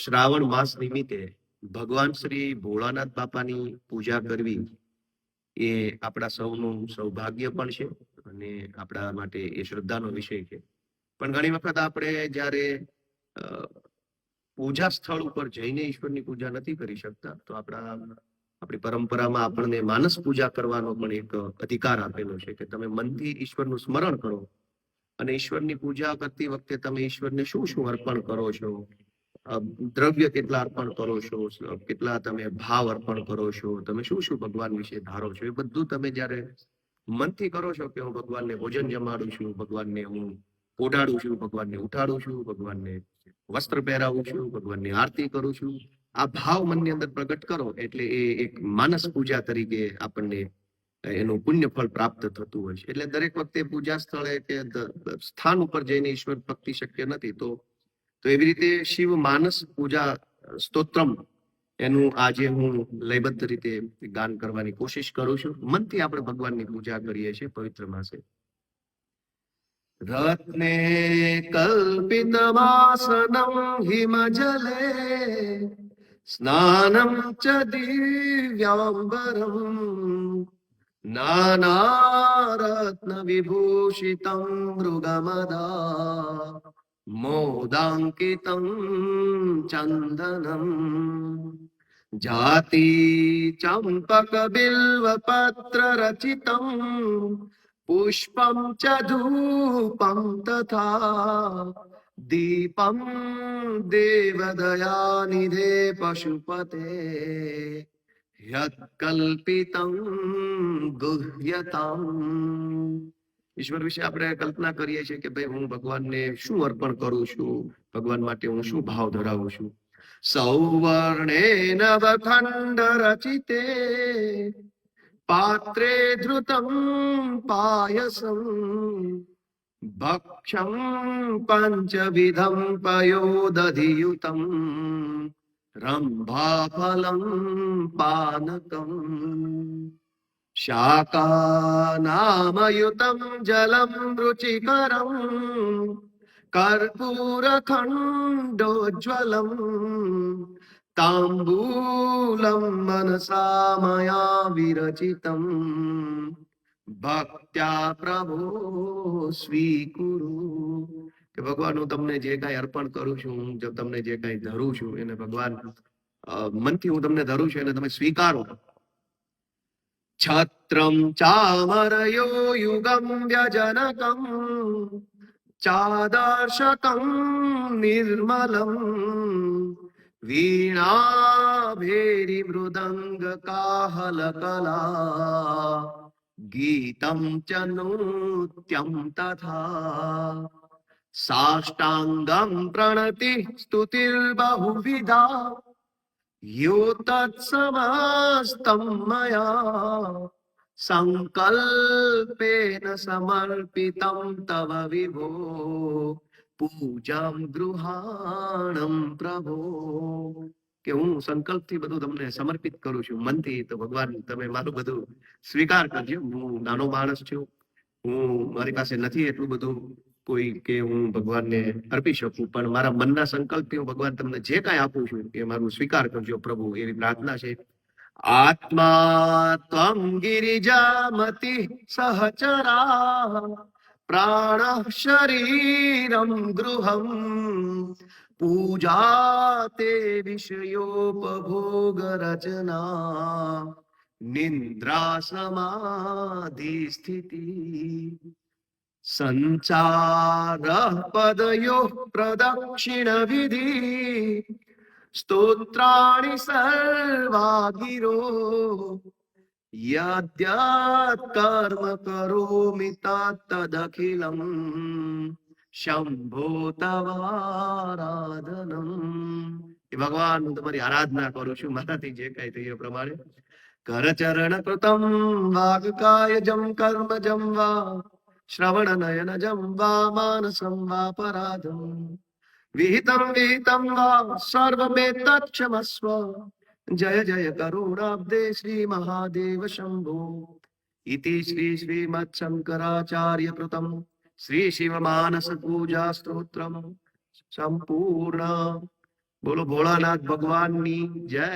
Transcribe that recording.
શ્રાવણ માસ નિમિત્તે ભગવાન શ્રી ભોળાનાથ બાપાની પૂજા કરવી એ આપણા સૌનું સૌભાગ્ય પણ છે અને આપણા માટે એ શ્રદ્ધાનો વિષય છે. પણ ઘણી વખત આપણે જ્યારે પૂજા સ્થળ ઉપર જઈને ઈશ્વરની પૂજા નથી કરી શકતા, તો આપણી પરંપરામાં આપણને માનસ પૂજા કરવાનો પણ એક અધિકાર આપેલો છે કે તમે મનથી ઈશ્વરનું સ્મરણ કરો અને ઈશ્વરની પૂજા કરતી વખતે તમે ઈશ્વરને શું શું અર્પણ કરો છો, દ્રવ્ય કેટલા અર્પણ કરો છો, કેટલા તમે ભાવ અર્પણ કરો છો, તમે શું શું ભગવાન વિશે ધારો છો, એ બધું તમે જ્યારે મનથી કરો છો કે હું ભગવાનને ભોજન જમાડું છું, ભગવાનને હું ઓઢાડું છું, ભગવાનને ઉઠાડું છું, ભગવાનને વસ્ત્ર પહેરાવું છું, ભગવાનની આરતી કરું છું, આ ભાવ મનની અંદર પ્રગટ કરો એટલે એ એક માનસ પૂજા તરીકે આપણને એનું પુણ્ય ફળ પ્રાપ્ત થતું હોય છે. એટલે દરેક વખતે પૂજા સ્થળે કે સ્થાન ઉપર જઈને ઈશ્વર ભક્તિ શક્ય નથી. તો એવી રીતે શિવ માનસ પૂજા સ્તોત્રમ એનું આજે હું લયબદ્ધ રીતે ગાન કરવાની કોશિશ કરું છું. મનથી આપણે ભગવાનની પૂજા કરીએ છીએ પવિત્ર માસે. રત્ને કલ્પિતમાસનમ હિમજલે સ્નાનમ ચ દિવ્યાંબરમ નાનારત્ન વિભૂષિતમ મૃગમદા મોદાંકિતમ ચંદનમ જાતિ ચંપક બિલ્વ પત્ર રચિતમ પુષ્પમ ચ ધૂપમ તથા દીપમ દેવદયાનિધે પશુપતે યત્કલ્પિતં ગુહ્યતમ. ઈશ્વર વિશે આપણે કલ્પના કરીએ છીએ કે ભાઈ હું ભગવાનને શું અર્પણ કરું છું, ભગવાન માટે હું શું ભાવ ધરાવું છું. સૌવર્ણે નવખંડ રચિતે પાત્રે ધૃતમ પાયસમ ભક્ષમ પંચવિધમ પયોદધિયુતમ રંભાફલમ પાનકમ શાકાનામયુતમ જલમ રુચિકરમ કર્પૂરખંડોજ્વલમ તાંબૂલમ મનસા મયા વિરચિતમ ભક્ત્યા પ્રભો સ્વીકુરુ. કે ભગવાન હું તમને જે કાંઈ અર્પણ કરું છું, હું તમને જે કાંઈ ધરું છું એને ભગવાન મનથી હું તમને ધરું છું એને તમે સ્વીકારો. છત્રમ ચામરયો યુગમ વ્યજનકમ ચાદર્શકમ નિર્મલમ વીણા ભેરી મૃદંગ કાહલ કલા ગીતમ ચ નૃત્યમ તથા સાષ્ટાંગમ પ્રણતિ સ્તુતિર બહુવિધા યો તત્સમસ્તમ મયા સંકલ્પેન સમર્પિતમ તવ વિભો પૂજામ ગૃહાણમ પ્રભો. કે હું સંકલ્પથી બધું તમને સમર્પિત કરું છું મનથી, તો ભગવાન તમે મારું બધું સ્વીકાર કરજો. હું નાનો માણસ છું, હું મારી પાસે નથી એટલું બધું કોઈ કે હું ભગવાનને અર્પી શકું, પણ મારા મનના સંકલ્પથી હું ભગવાન તમને જે કાંઈ આપું છું એ મારું સ્વીકાર કરજો પ્રભુ, એવી પ્રાર્થના છે. આત્મા ત્વમ ગિરિજામતિ સહચરા પ્રાણ શરીરમ ગૃહમ પૂજા તે વિષયોપભોગ રચના નિદ્રા સમાધિ સ્થિતિ સંચાર પદયો પ્રદક્ષિણ વિધિ સ્તોત્રાણિ સર્વા ગિરો યદ્યત કર્મ કરોમિ તદખિલમ શંભો તવારાધનમ. એ ભગવાન હું તમારી આરાધના કરું છું, મારાથી જે કઈ થયું એ પ્રમાણે. કરચરણ કૃતમ વાગકાયજમ કર્મજમ વા શ્રવણ નયનજમ વા માનસમ વા પરાધમ વિહિતમ વિહિતમ વા સર્વમેતત્ક્ષમસ્વ જય જય કરુણાબ્દે શ્રી મહાદેવ શંભો. ઇતિ શ્રી શ્રીમદ શંકરાચાર્ય કૃતમ શ્રી શિવ માનસ પૂજા સ્તોત્રમ સંપૂર્ણ. બોલો ભોળાનાથ ભગવાનની જય.